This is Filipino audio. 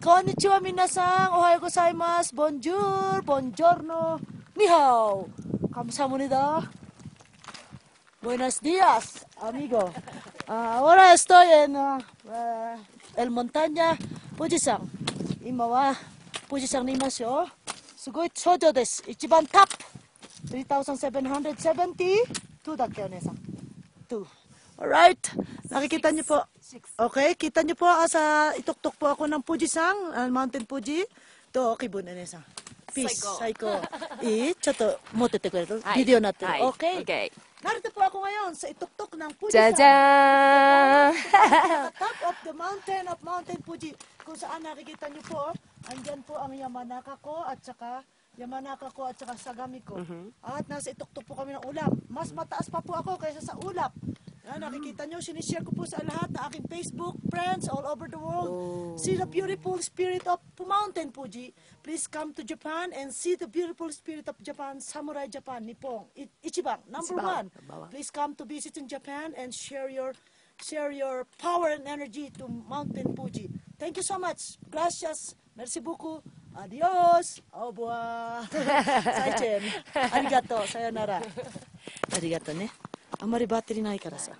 Konnichiwa minasan, ohayo gozaimasu, bonjour, buongiorno, ni hao, kamsahamnida, buenos días, amigo. Ahora estoy en el montaña Fujisan. Ima wa Fujisan ni imasu yo. Sugoi chojo desu. Ichiban top. 3,772 da ke, onesan. 2. Alright. Nakikita niyo po. Okay, kita niyo po sa ituktok po ako ng Fujisan, Mountain Fuji. To kibun onesan. Peace. Saiko. Chotto mottete kureru? Video natte. Okay. Okay. Narito po ako ngayon sa ituktok ng Fujisan. Jajan! Top of the mountain of Mountain Fuji. Kung saan nakikita niyo po, andyan po ang Yamanaka ko at saka Sagami ko. At nasa ituktok po kami ng ulap. Mas mataas pa po ako kaysa sa ulap. Yan, nakikita nyo, sinishare ko po sa lahat na aking Facebook friends all over the world. See the beautiful spirit of Mountain Fuji. Please come to Japan and see the beautiful spirit of Japan, Samurai Japan, Nippon, Ichiban, number one. Please come to visit in Japan and share your power and energy to Mountain Fuji. Thank you so much. Gracias. Merci beaucoup. Adios. Au revoir. Saichen. Arigato. Sayonara. Arigato ne. あまりバッテリーないからさ。